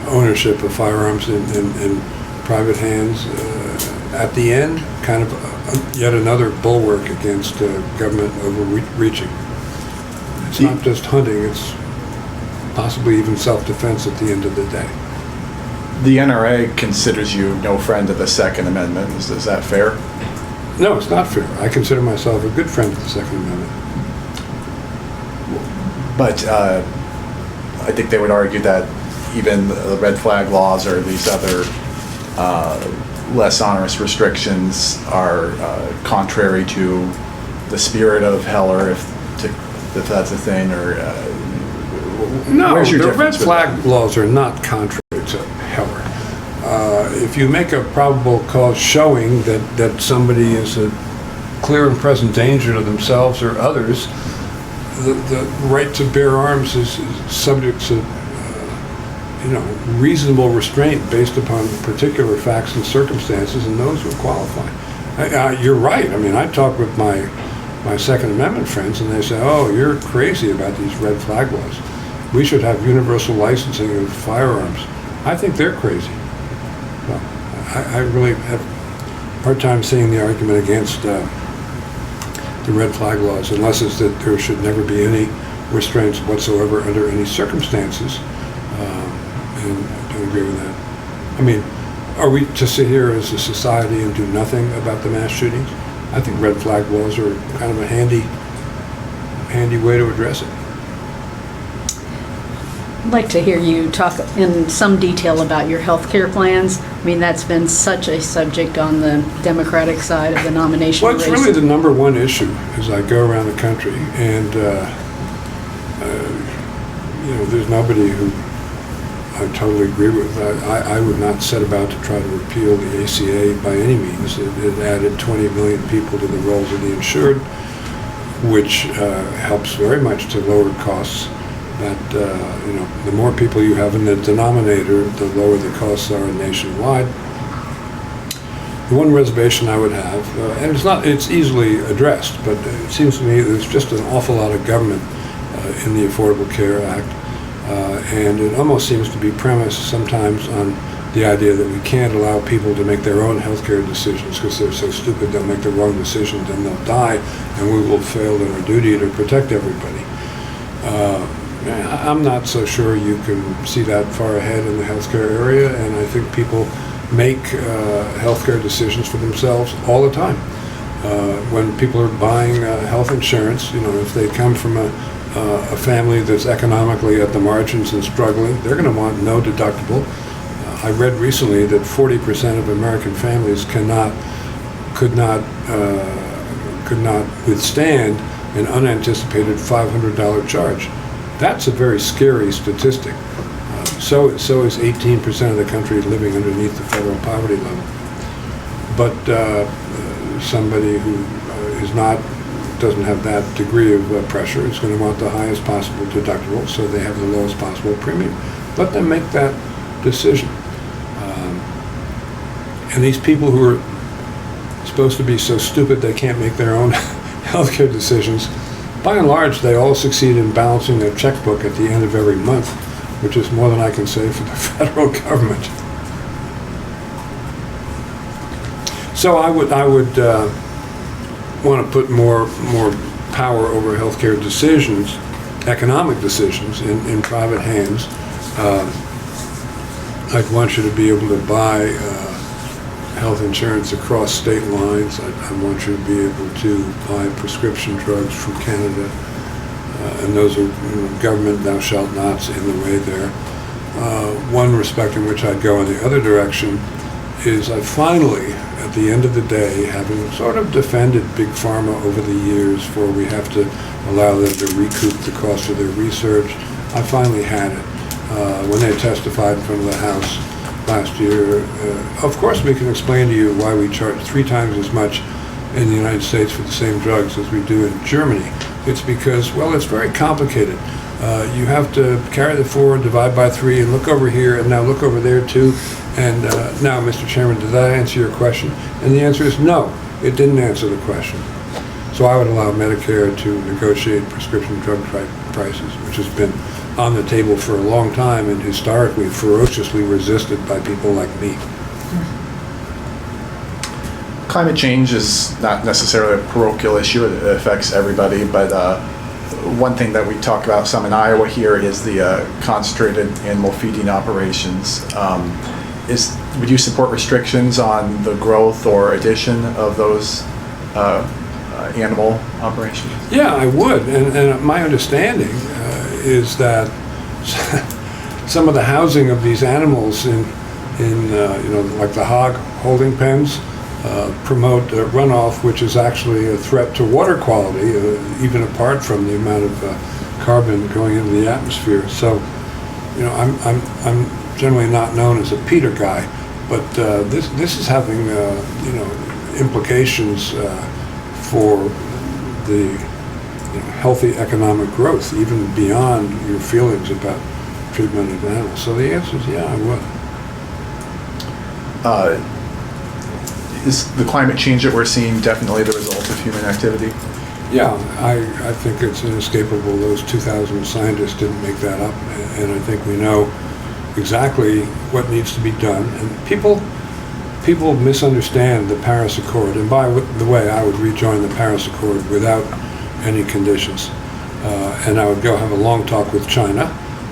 ownership of firearms in private hands at the end kind of yet another bulwark against government overreaching. It's not just hunting, it's possibly even self-defense at the end of the day. The NRA considers you no friend of the Second Amendment. Is that fair? No, it's not fair. I consider myself a good friend of the Second Amendment. But I think they would argue that even the red flag laws or these other less onerous restrictions are contrary to the spirit of Heller, if that's a thing, or no, where's your the red difference with flag that? laws are not contrary to Heller. If you make a probable cause showing that somebody is a clear and present danger to themselves or others, the right to bear arms is subject to reasonable restraint based upon particular facts and circumstances, and those would qualify. You're right. I mean, I talk with my Second Amendment friends, and they say, "Oh, you're crazy about these red flag laws. We should have universal licensing of firearms." I think they're crazy. Well, I really have a hard time seeing the argument against the red flag laws, unless it's that there should never be any restraints whatsoever under any circumstances. And I don't agree with that. I mean, are we to sit here as a society and do nothing about the mass shootings? I think red flag laws are kind of a handy way to address it. like to hear you talk in some detail about your health care plans. I mean, that's been such a subject on the Democratic side of the nomination Well, race. it's really the number one issue as I go around the country, and there's nobody who I totally agree with. I would not set about to try to repeal the ACA by any means. It added 20 million people to the rolls of the insured, which helps very much to lower costs. That the more people you have in the denominator, the lower the costs are nationwide. The one reservation I would have, and it's easily addressed, but it seems to me there's just an awful lot of government in the Affordable Care Act, and it almost seems to be premised sometimes on the idea that we can't allow people to make their own healthcare decisions because they're so stupid they'll make the wrong decision, then they'll die, and we will fail in our duty to protect everybody. I'm not so sure you can see that far ahead in the healthcare area, and I think people make healthcare decisions for themselves all the time. When people are buying health insurance, if they come from a family that's economically at the margins and struggling, they're going to want no deductible. I read recently that 40% of American families could not withstand an unanticipated $500 charge. That's a very scary statistic. So is 18% of the country living underneath the federal poverty level. But somebody who doesn't have that degree of pressure is going to want the highest possible deductible, so they have the lowest possible premium. Let them make that decision. And these people who are supposed to be so stupid they can't make their own healthcare decisions, by and large, they all succeed in balancing their checkbook at the end of every month, which is more than I can say for the federal government. So I would want to put more power over healthcare decisions, economic decisions, in private hands. I'd want you to be able to buy health insurance across state lines. I want you to be able to buy prescription drugs from Canada, and those are government thou shalt nots in the way there. One respect in which I'd go in the other direction is I finally, at the end of the day, having sort of defended Big Pharma over the years for we have to allow them to recoup the cost of their research, I finally had it. When they testified in front of the House last year, of course we can explain to you why we charge 3 times as much in the United States for the same drugs as we do in Germany. It's because, well, it's very complicated. You have to carry the 4 and divide by 3 and look over here and now look over there too. And now, Mr. Chairman, did that answer your question? And the answer is no, it didn't answer the question. So I would allow Medicare to negotiate prescription drug prices, which has been on the table for a long time and historically ferociously resisted by people like me. Climate change is not necessarily a parochial issue. It affects everybody, but one thing that we talk about some in Iowa here is the concentrated animal feeding operations. Would you support restrictions on the growth or addition of those animal operations? Yeah, I would, and my understanding is that some of the housing of these animals in like the hog holding pens promote runoff, which is actually a threat to water quality, even apart from the amount of carbon going into the atmosphere. So, I'm generally not known as a Peter guy, but this is having implications for the healthy economic growth, even beyond your feelings about treatment of animals. So the answer is yeah, I would. Is the climate change that we're seeing definitely the result of human activity? Yeah, I think it's inescapable. Those 2,000 scientists didn't make that up, and I think we know exactly what needs to be done. And people misunderstand the Paris Accord. And by the way, I would rejoin the Paris Accord without any conditions. And I would go have a long talk with China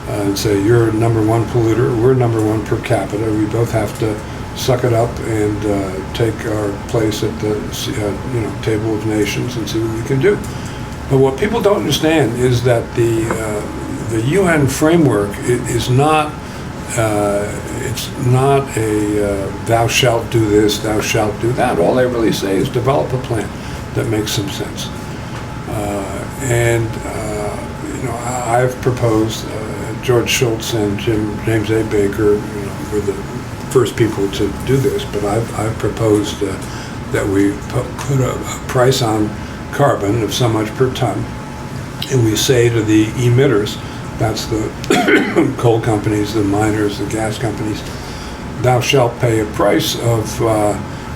and say, you're #1 polluter, we're #1 per capita. We both have to suck it up and take our place at the table of nations and see what we can do. But what people don't understand is that the UN framework is not. It's not a thou shalt do this, thou shalt do that. All they really say is develop a plan that makes some sense. I've proposed, George Shultz and James A. Baker were the first people to do this, but I've proposed that we put a price on carbon of so much per ton, and we say to the emitters, that's the coal companies, the miners, the gas companies, thou shalt pay a price of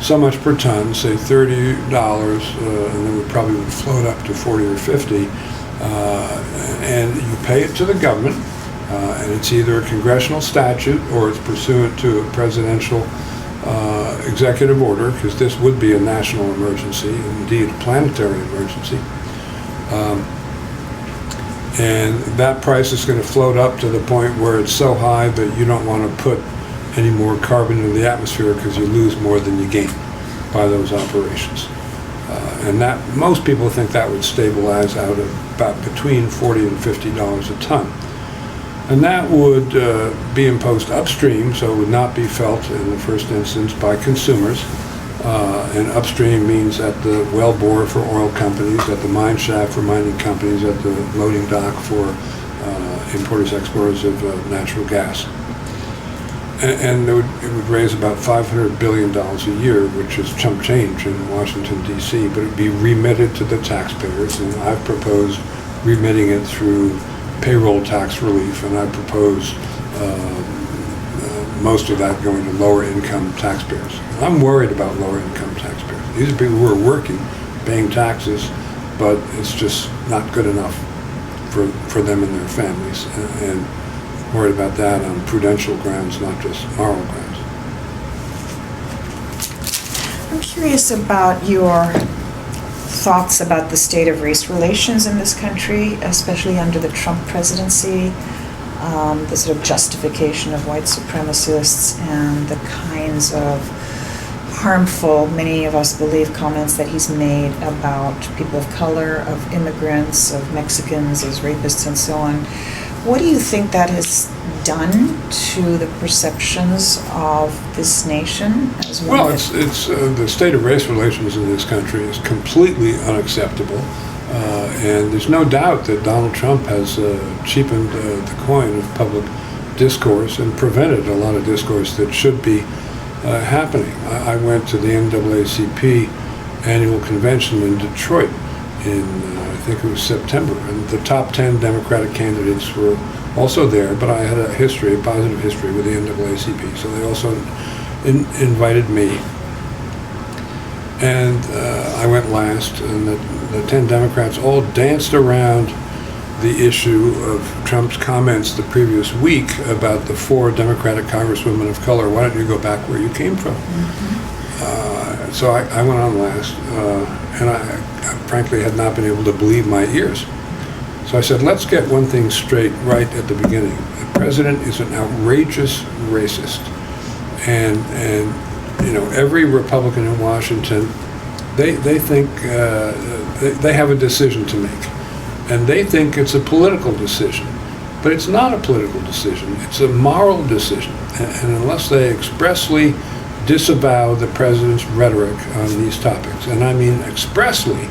so much per ton, say $30, and then we probably would float up to 40 or 50, and you pay it to the government, and it's either a congressional statute or it's pursuant to a presidential executive order, because this would be a national emergency, indeed a planetary emergency. And that price is going to float up to the point where it's so high that you don't want to put any more carbon into the atmosphere because you lose more than you gain by those operations. And that most people think that would stabilize out at about between $40 and $50 a ton. And that would be imposed upstream, so it would not be felt in the first instance by consumers. And upstream means at the wellbore for oil companies, at the mine shaft for mining companies, at the loading dock for importers, exporters of natural gas. And it would raise about $500 billion a year, which is chump change in Washington, D.C., but it would be remitted to the taxpayers. And I've proposed remitting it through payroll tax relief, and I propose most of that going to lower income taxpayers. I'm worried about lower income taxpayers. These are people who are working, paying taxes, but it's just not good enough for them and their families. And worried about that on prudential grounds, not just moral grounds. I'm curious about your thoughts about the state of race relations in this country, especially under the Trump presidency. The sort of justification of white supremacists and the kinds of harmful, many of us believe, comments that he's made about people of color, of immigrants, of Mexicans as rapists and so on. What do you think that has done to the perceptions of this nation as well? Well, it's the state of race relations in this country is completely unacceptable. And there's no doubt that Donald Trump has cheapened the coin of public discourse and prevented a lot of discourse that should be happening. I went to the NAACP annual convention in Detroit in, I think it was September, and the top 10 Democratic candidates were also there, but I had a positive history with the NAACP, so they also invited me. And I went last, and the 10 Democrats all danced around the issue of Trump's comments the previous week about the 4 Democratic congresswomen of color. Why don't you go back where you came from? Mm-hmm. So I went on last, and I frankly had not been able to believe my ears. So I said, let's get one thing straight right at the beginning. The president is an outrageous racist. And every Republican in Washington, they think they have a decision to make. And they think it's a political decision. But it's not a political decision. It's a moral decision. And unless they expressly disavow the president's rhetoric on these topics, and I mean expressly,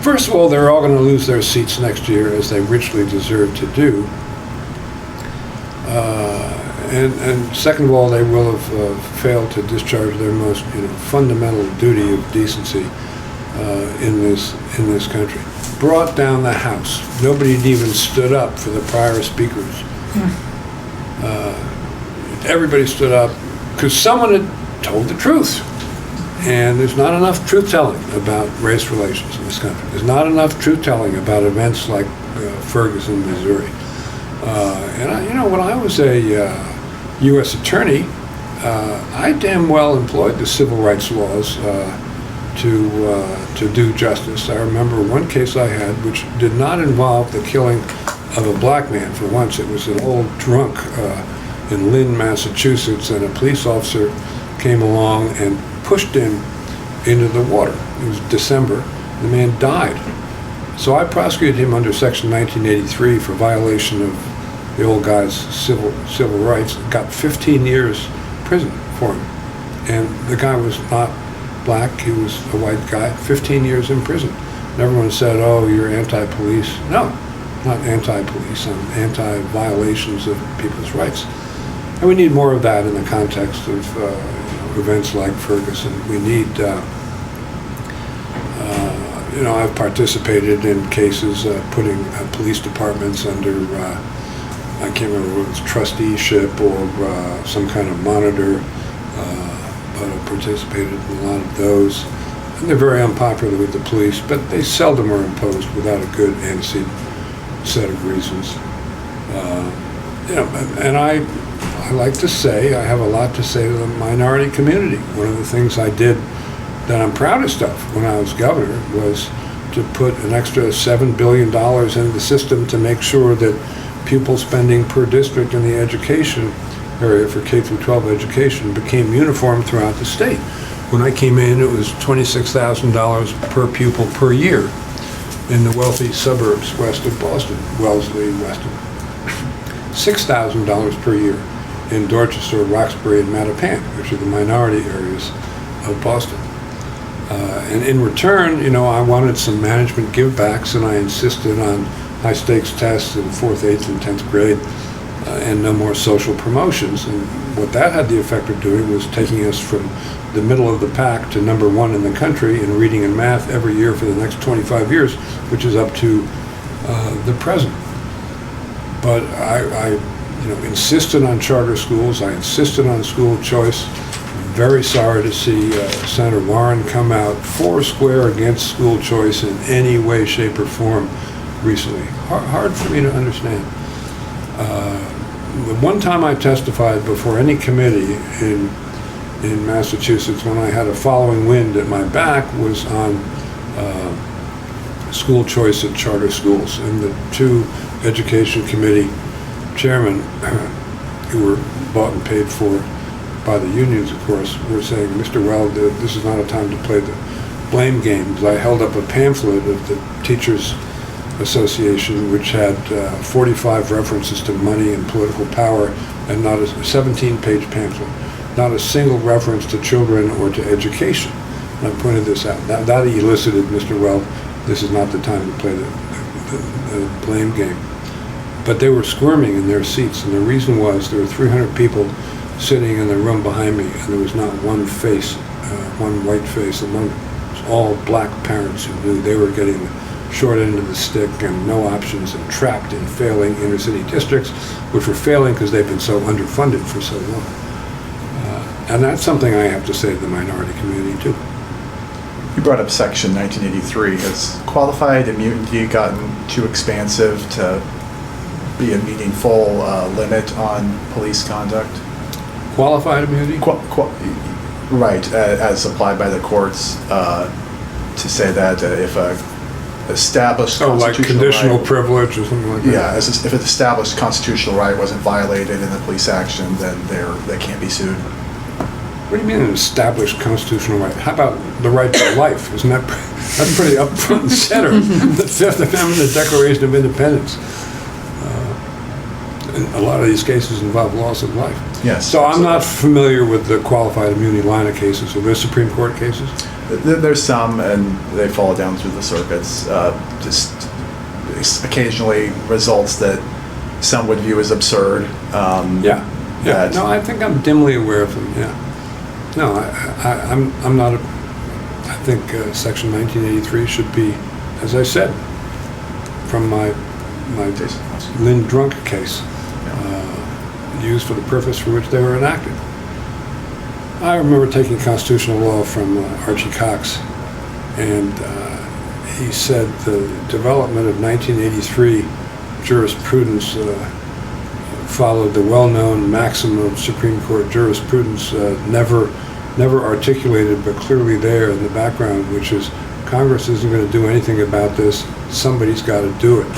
first of all, they're all going to lose their seats next year, as they richly deserve to do. And second of all, they will have failed to discharge their most fundamental duty of decency in this country. Brought down the House. Nobody had even stood up for the prior speakers. Everybody stood up because someone had told the truth. And there's not enough truth-telling about race relations in this country. There's not enough truth-telling about events like Ferguson, Missouri. When I was a U.S. attorney, I damn well employed the civil rights laws to do justice. I remember one case I had which did not involve the killing of a black man. For once, it was an old drunk in Lynn, Massachusetts, and a police officer came along and pushed him into the water. It was December. The man died. So I prosecuted him under Section 1983 for violation of the old guy's civil rights. Got 15 years prison for him. And the guy was not black, he was a white guy, 15 years in prison. And everyone said, oh, you're anti-police. No, not anti-police, I'm anti-violations of people's rights. And we need more of that in the context of events like Ferguson. We need, I've participated in cases putting police departments under, I can't remember whether it was trusteeship or some kind of monitor, but I participated in a lot of those. And they're very unpopular with the police, but they seldom are imposed without a good antecedent set of reasons. And I like to say, I have a lot to say to the minority community. One of the things I did that I'm proudest of when I was governor was to put an extra $7 billion into the system to make sure that pupil spending per district in the education area for K through 12 education became uniform throughout the state. When I came in, it was $26,000 per pupil per year in the wealthy suburbs west of Boston, Wellesley, Weston. $6,000 per year in Dorchester, Roxbury, and Mattapan, which are the minority areas of Boston. And in return, I wanted some management givebacks, and I insisted on high-stakes tests in 4th, 8th, and 10th grade, and no more social promotions. And what that had the effect of doing was taking us from the middle of the pack to number 1 in the country in reading and math every year for the next 25 years, which is up to the present. But I insisted on charter schools. I insisted on school choice. Very sorry to see Senator Warren come out foursquare against school choice in any way, shape, or form recently. Hard for me to understand. The one time I testified before any committee in Massachusetts when I had a following wind at my back was on school choice at charter schools. And the two education committee chairmen, who were bought and paid for by the unions, of course, were saying, Mr. Weld, this is not a time to play the blame game. Because I held up a pamphlet of the Teachers Association, which had 45 references to money and political power, and not a 17-page pamphlet, not a single reference to children or to education. And I pointed this out. That elicited, Mr. Weld, this is not the time to play the blame game. But they were squirming in their seats, and the reason was there were 300 people sitting in the room behind me, and there was not one face, one white face, among all black parents who knew they were getting the short end of the stick and no options and trapped in failing inner city districts, which were failing because they've been so underfunded for so long. And that's something I have to say to the minority community too. You brought up Section 1983. Has qualified immunity gotten too expansive to be a meaningful limit on police conduct? Qualified immunity? Right, as applied by the courts, to say that if a established constitutional like conditional right, privilege or something like that? Yeah, if an established constitutional right wasn't violated in the police action, then they can't be sued. What do you mean an established constitutional right? How about the right to life? Isn't that's pretty up front and center? The Fifth Amendment, the Declaration of Independence. And a lot of these cases involve loss of life. Yes. So I'm not familiar with the qualified immunity line of cases. Are there Supreme Court cases? There's some, and they fall down through the circuits. Just occasionally results that some would view as absurd. Yeah. No, I think I'm dimly aware of them. Yeah. No, I'm not. I think Section 1983 should be, as I said, from my Lynn Drunk case, used for the purpose for which they were enacted. I remember taking constitutional law from Archie Cox, and he said the development of 1983 jurisprudence followed the well-known maxim of Supreme Court jurisprudence, never articulated but clearly there in the background, which is Congress isn't going to do anything about this, somebody's got to do it.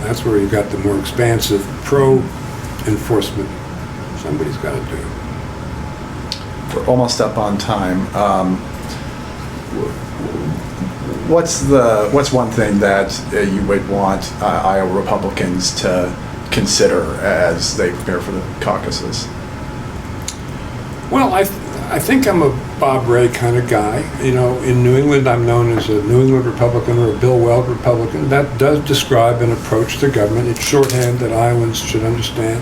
That's where you got the more expansive pro-enforcement. Somebody's got to do it. We're almost up on time. what's one thing that you would want Iowa Republicans to consider as they prepare for the caucuses? Well, I think I'm a Bob Ray kind of guy. You know, in New England, I'm known as a New England Republican or a Bill Weld Republican. That does describe an approach to government. It's shorthand that Iowans should understand.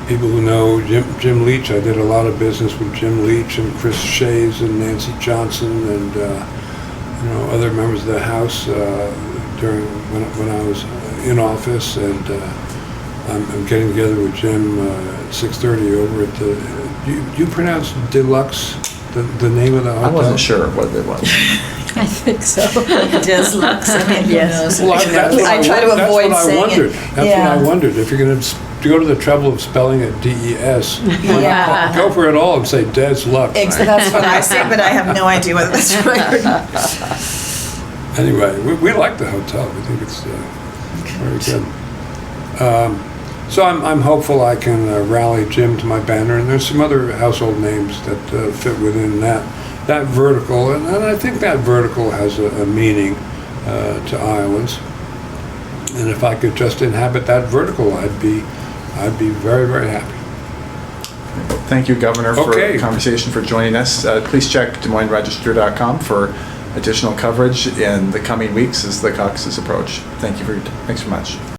People who know Jim Leach, I did a lot of business with Jim Leach and Chris Shays and Nancy Johnson and you know, other members of the House during when I was in office, and I'm getting together with Jim at 6:30 over at the. Do you pronounce Deluxe the name of the hotel? I wasn't sure what it was. I think so. Des Lux, I mean, who Yes. knows? Well, I try to avoid saying it. That's what I wondered. If you're going to go to the trouble of spelling it DES, Yeah. go for it all and say Des Lux. That's what I say, but I have no idea whether that's right. Anyway, we like the hotel. We think it's very good. So I'm hopeful I can rally Jim to my banner, and there's some other household names that fit within that vertical, and I think that vertical has a meaning to Iowans. And if I could just inhabit that vertical, I'd be very, very happy. Thank you, Governor, for Okay. the conversation, for joining us. Please check DesMoinesRegister.com for additional coverage in the coming weeks as the caucuses approach. Thanks so much.